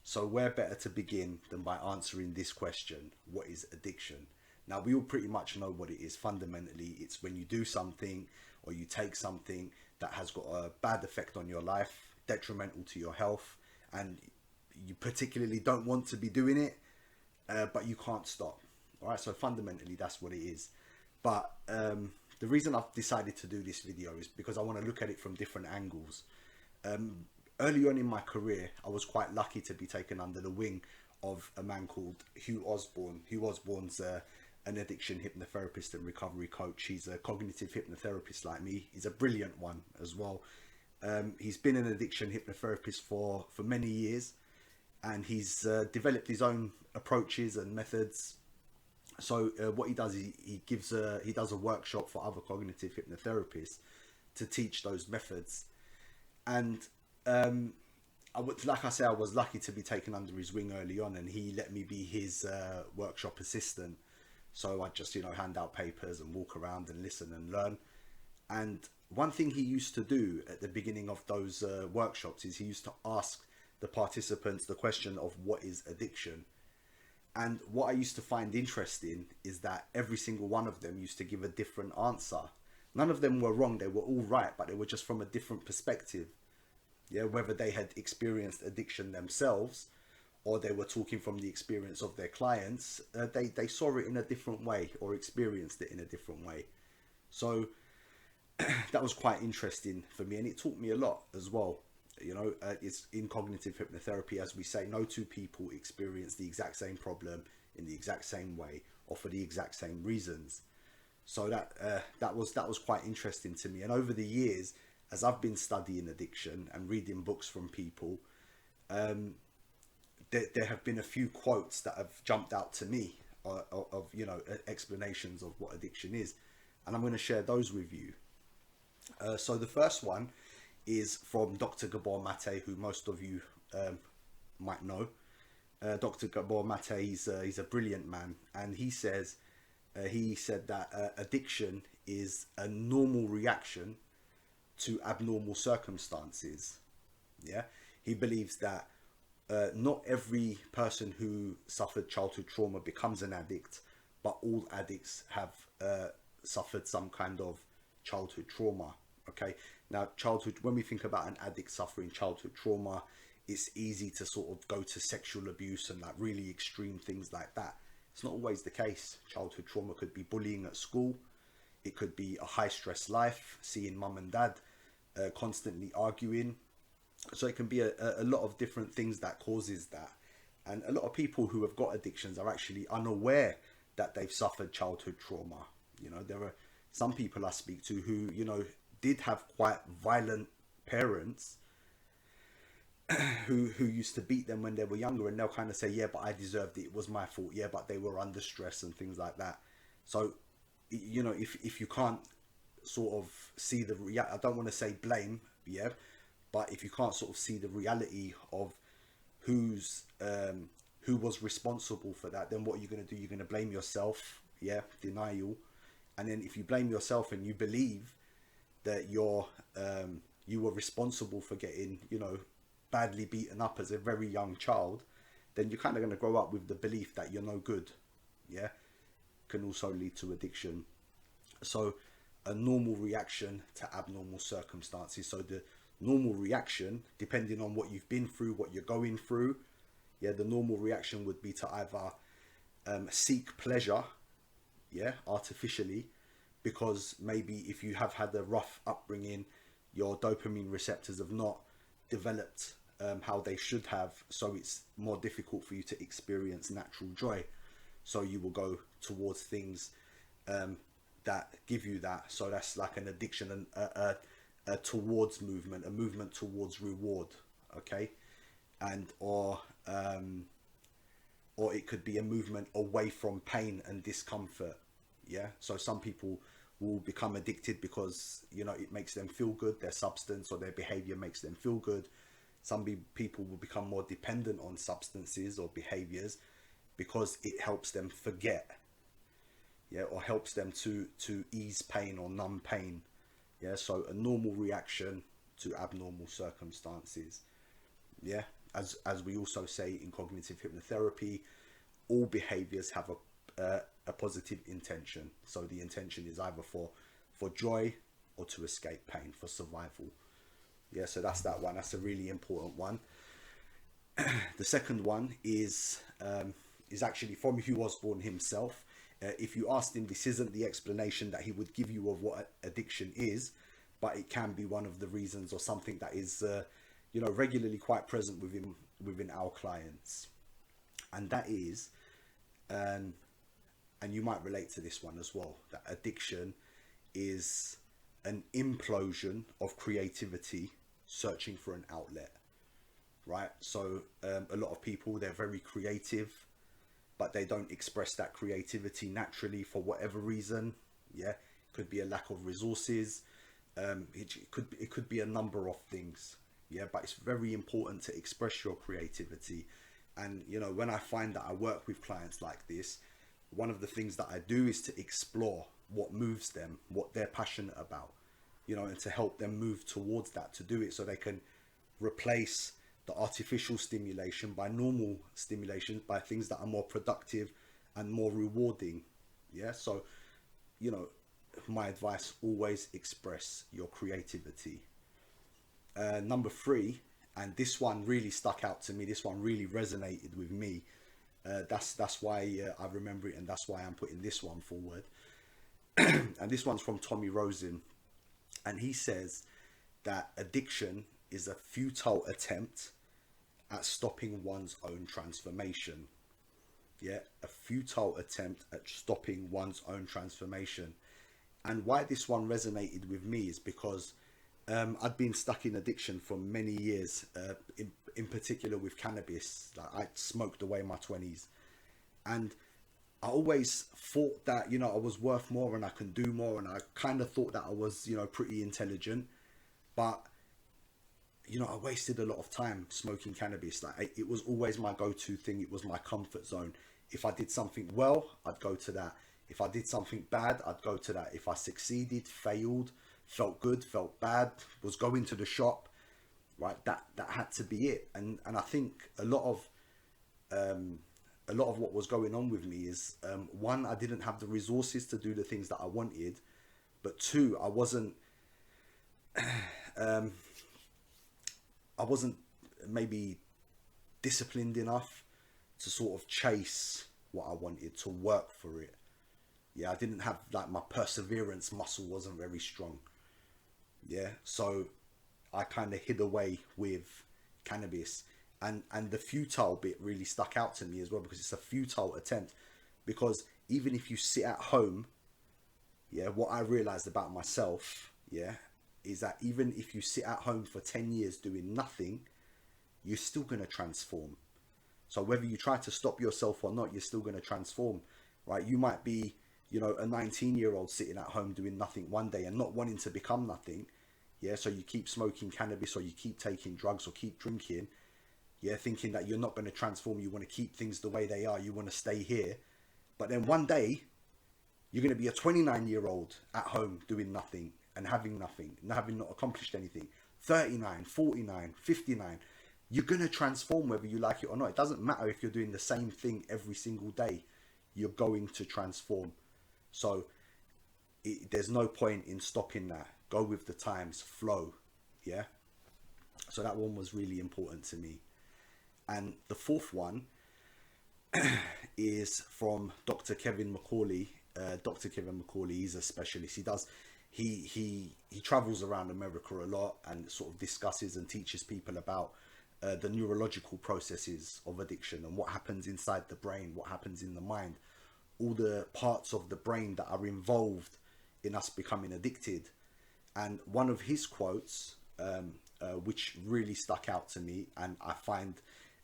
So where better to begin than by answering this question: what is addiction? Now, we all pretty much know what it is. Fundamentally, it's when you do something or you take something that has got a bad effect on your life, detrimental to your health, and you particularly don't want to be doing it, but you can't stop. All right, so fundamentally, that's what it is. But the reason I've decided to do this video is because I want to look at it from different angles. Early on in my career, I was quite lucky to be taken under the wing of a man called Hugh Osborne. Hugh Osborne's an addiction hypnotherapist and recovery coach. He's a cognitive hypnotherapist like me. He's a brilliant one as well. He's been an addiction hypnotherapist for many years, and he's developed his own approaches and methods. So what he does is he does a workshop for other cognitive hypnotherapists to teach those methods. And like I say, I was lucky to be taken under his wing early on, and he let me be his workshop assistant. So I just, hand out papers and walk around and listen and learn. And one thing he used to do at the beginning of those workshops is he used to ask the participants the question of what is addiction. And what I used to find interesting is that every single one of them used to give a different answer. None of them were wrong, they were all right, but they were just from a different perspective. Yeah, whether they had experienced addiction themselves or they were talking from the experience of their clients, they saw it in a different way or experienced it in a different way. So that was quite interesting for me, and it taught me a lot as well. It's in cognitive hypnotherapy, as we say, no two people experience the exact same problem in the exact same way or for the exact same reasons. So that was quite interesting to me. And over the years, as I've been studying addiction and reading books from people, there have been a few quotes that have jumped out to me of explanations of what addiction is, and I'm going to share those with you. So the first one is from Dr. Gabor Mate, who most of you might know. Dr. Gabor Mate, he's a brilliant man, and he said that addiction is a normal reaction to abnormal circumstances. Yeah, he believes that not every person who suffered childhood trauma becomes an addict, but all addicts have suffered some kind of childhood trauma. Okay, now when we think about an addict suffering childhood trauma, it's easy to sort of go to sexual abuse and like really extreme things like that. It's not always the case. Childhood trauma could be bullying at school. It could be a high stress life, seeing mum and dad constantly arguing. So it can be a lot of different things that causes that. And a lot of people who have got addictions are actually unaware that they've suffered childhood trauma. There are some people I speak to who, did have quite violent parents who used to beat them when they were younger, and they'll kind of say, yeah, but I deserved it, it was my fault, yeah, but they were under stress and things like that. So if you can't sort of see I don't want to say blame, yeah, but if you can't sort of see the reality of who was responsible for that, then what are you going to do? You're going to blame yourself, yeah, denial. And then if you blame yourself and you believe that you were responsible for getting badly beaten up as a very young child, then you're kind of going to grow up with the belief that you're no good. Yeah, can also lead to addiction. So a normal reaction to abnormal circumstances. So the normal reaction, depending on what you've been through, what you're going through, yeah, the normal reaction would be to either seek pleasure, yeah, artificially, because maybe if you have had a rough upbringing, your dopamine receptors have not developed how they should have, so it's more difficult for you to experience natural joy. So you will go towards things that give you that. So that's like an addiction and a towards movement, a movement towards reward. Okay, and or it could be a movement away from pain and discomfort. Yeah, so some people will become addicted because it makes them feel good, their substance or their behavior makes them feel good. Some people will become more dependent on substances or behaviors because it helps them forget, yeah, or helps them to ease pain or numb pain. Yeah, so a normal reaction to abnormal circumstances. Yeah, as we also say in cognitive hypnotherapy, all behaviors have a positive intention. So the intention is either for joy or to escape pain, for survival. Yeah, so that's that one. That's a really important one. The second one is actually from Hugh Osborne himself. If you asked him, this isn't the explanation that he would give you of what addiction is, but it can be one of the reasons or something that is, regularly quite present within our clients. And that is, and you might relate to this one as well, that addiction is an implosion of creativity searching for an outlet, right? So a lot of people, they're very creative, but they don't express that creativity naturally for whatever reason. Yeah, it could be a lack of resources. It could be a number of things. Yeah, but it's very important to express your creativity. And when I find that I work with clients like this, one of the things that I do is to explore what moves them, what they're passionate about, and to help them move towards that, to do it so they can replace the artificial stimulation by normal stimulation, by things that are more productive and more rewarding. Yeah, so my advice, always express your creativity. Number 3, and this one really stuck out to me, this one really resonated with me, that's why I remember it, and that's why I'm putting this one forward. And this one's from Tommy Rosen, and he says that addiction is a futile attempt at stopping one's own transformation. Yeah, a futile attempt at stopping one's own transformation. And why this one resonated with me is because I'd been stuck in addiction for many years, in particular with cannabis. Like, I smoked away in my 20s, and I always thought that I was worth more and I can do more, and I kind of thought that I was pretty intelligent, but I wasted a lot of time smoking cannabis. Like, it was always my go-to thing. It was my comfort zone. If I did something well, I'd go to that. If I did something bad, I'd go to that. If I succeeded, failed, felt good, felt bad, was going to the shop, right, that had to be it. And I think a lot of what was going on with me is, one, I didn't have the resources to do the things that I wanted, but 2, I wasn't maybe disciplined enough to sort of chase what I wanted, to work for it. Yeah, I didn't have, like, my perseverance muscle wasn't very strong. Yeah, so I kind of hid away with cannabis, and the futile bit really stuck out to me as well, because it's a futile attempt. Because even if you sit at home, yeah, what I realized about myself, yeah, is that even if you sit at home for 10 years doing nothing, you're still going to transform. So whether you try to stop yourself or not, you're still going to transform, right? You might be, a 19-year-old sitting at home doing nothing one day and not wanting to become nothing. Yeah, so you keep smoking cannabis, or you keep taking drugs, or keep drinking, yeah, thinking that you're not going to transform. You want to keep things the way they are. You want to stay here. But then one day, you're going to be a 29-year-old at home doing nothing and having nothing, and having not accomplished anything. 39, 49, 59. You're going to transform whether you like it or not. It doesn't matter if you're doing the same thing every single day. You're going to transform. So there's no point in stopping that. Go with the times, flow. Yeah. So that one was really important to me. And the 4th one is from Dr. Kevin McCauley. Dr. Kevin McCauley, he's a specialist. He travels around America a lot and sort of discusses and teaches people about the neurological processes of addiction and what happens inside the brain, what happens in the mind, all the parts of the brain that are involved in us becoming addicted. And one of his quotes, which really stuck out to me, and I find,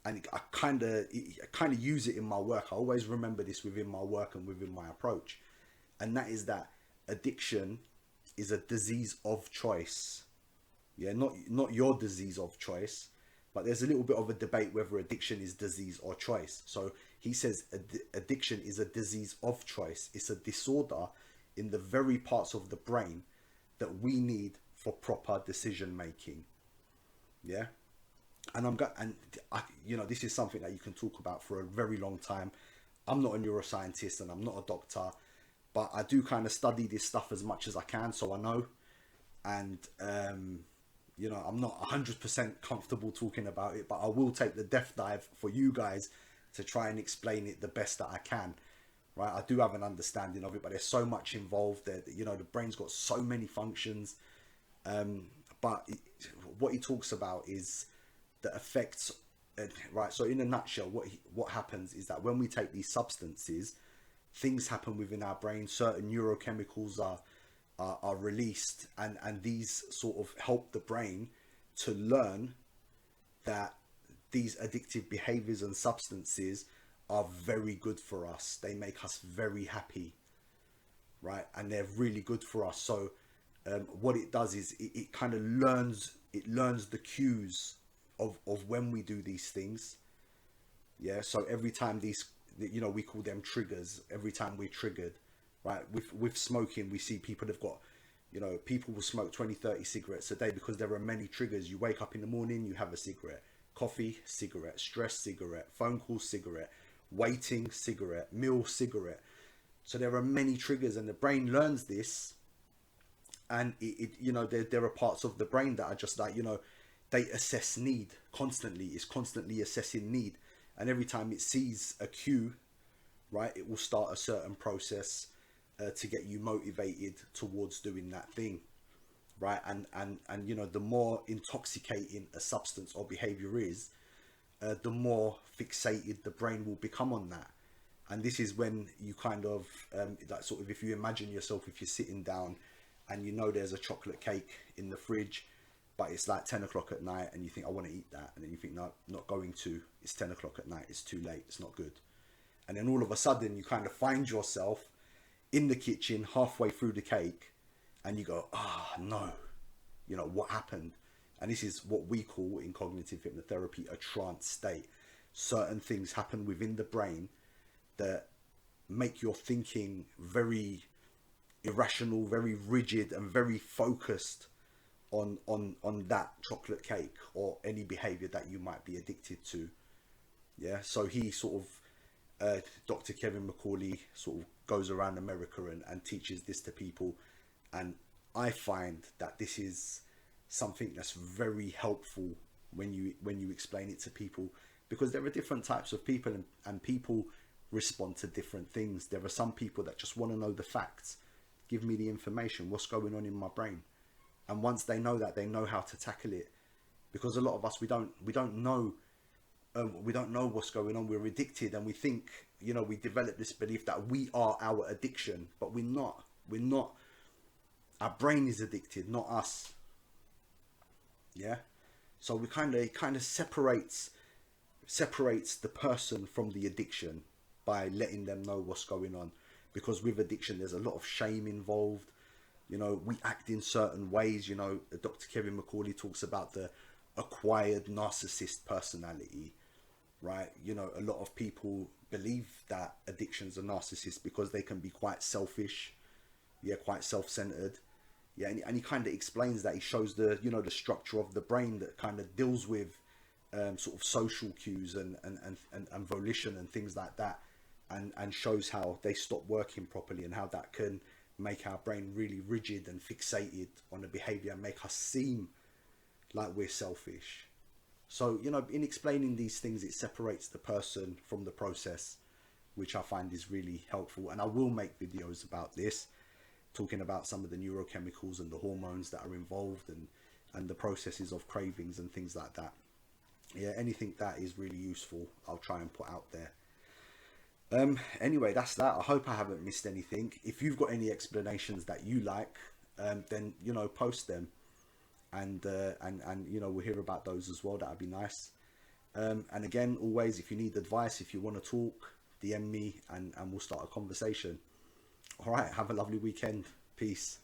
and I kind of use it in my work. I always remember this within my work and within my approach, and that is that addiction is a disease of choice. Yeah, not your disease of choice, but there's a little bit of a debate whether addiction is disease or choice. So he says addiction is a disease of choice. It's a disorder in the very parts of the brain that we need for proper decision making. Yeah. And this is something that you can talk about for a very long time. I'm not a neuroscientist and I'm not a doctor, but I do kind of study this stuff as much as I can, so I know. And I'm not 100% comfortable talking about it, but I will take the death dive for you guys to try and explain it the best that I can. Right? I do have an understanding of it, but there's so much involved there. The brain's got so many functions. What he talks about is the effects. Right. So in a nutshell, what happens is that when we take these substances, things happen within our brain. Certain neurochemicals are released, and these sort of help the brain to learn that these addictive behaviors and substances are very good for us. They make us very happy, right? And they're really good for us. So what it does is it kind of learns the cues of when we do these things. Yeah. So every time we call them triggers. Every time we're triggered, right? With smoking, we see people have got, people will smoke 20, 30 cigarettes a day because there are many triggers. You wake up in the morning, you have a cigarette, coffee, cigarette, stress, cigarette, phone call, cigarette, waiting, cigarette, meal, cigarette. So there are many triggers, and the brain learns this. And there are parts of the brain that are just like, they assess need constantly. It's constantly assessing need. And every time it sees a cue, right, it will start a certain process to get you motivated towards doing that thing, right? And the more intoxicating a substance or behavior is, the more fixated the brain will become on that. And this is when you kind of like, sort of, if you imagine yourself, if you're sitting down and there's a chocolate cake in the fridge, but it's like 10 o'clock at night, and you think, I want to eat that, and then you think, no, not going to, it's 10 o'clock at night, it's too late, it's not good. And then all of a sudden you kind of find yourself in the kitchen halfway through the cake, and you go, no, what happened? And this is what we call in cognitive hypnotherapy a trance state. Certain things happen within the brain that make your thinking very irrational, very rigid, and very focused on that chocolate cake or any behavior that you might be addicted to. Yeah. So he sort of, Dr. Kevin McCauley sort of goes around America and teaches this to people. And I find that this is something that's very helpful when you explain it to people, because there are different types of people, and people respond to different things. There are some people that just want to know the facts. Give me the information, what's going on in my brain. And once they know that, they know how to tackle it. Because a lot of us, we don't know what's going on. We're addicted, and we think, we develop this belief that we are our addiction, but we're not. Our brain is addicted, not us. Yeah. So we kind of separates the person from the addiction by letting them know what's going on. Because with addiction, there's a lot of shame involved. We act in certain ways. Dr. Kevin McCauley talks about the acquired narcissist personality, right? A lot of people believe that addictions are narcissists because they can be quite selfish, quite self-centered. And he kind of explains that. He shows the structure of the brain that kind of deals with sort of social cues and volition and things like that, and shows how they stop working properly, and how that can make our brain really rigid and fixated on a behavior and make us seem like we're selfish. So, in explaining these things, it separates the person from the process, which I find is really helpful. And I will make videos about this, talking about some of the neurochemicals and the hormones that are involved, and the processes of cravings and things like that. Yeah, anything that is really useful, I'll try and put out there. Anyway, that's that. I hope I haven't missed anything. If you've got any explanations that you like, then post them, and we'll hear about those as well. That'd be nice. And again, always, if you need advice, if you want to talk, DM me, and we'll start a conversation. All right, have a lovely weekend. Peace.